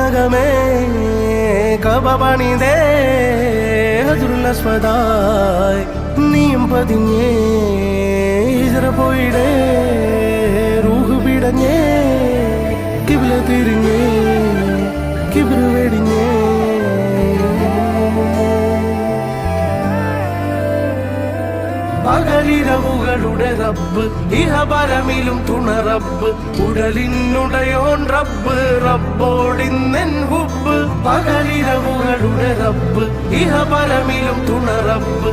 കനകമേ കബ പണിതേ ഹജറുൽ അസ്വദായി നീയും പതിഞ്ഞേ ഹിജ്റ പോയിടേ റൂഹ് പിടഞ്ഞേ കിബ്ല തിരിഞ്ഞേ കിബ്ർ വെടിഞ്ഞേ പകലിരവുകളുടെ റബ്ബ് ഇഹപരമിലും തുണ റബ്ബ് ഉടലിനുടയോൻ റബ്ബ് റബ്ബോടിന്നെൻ ഹുബ്ബ് പകലിരവുകളുടെ റബ്ബ് ഇഹപരമിലും തുണ റബ്ബ്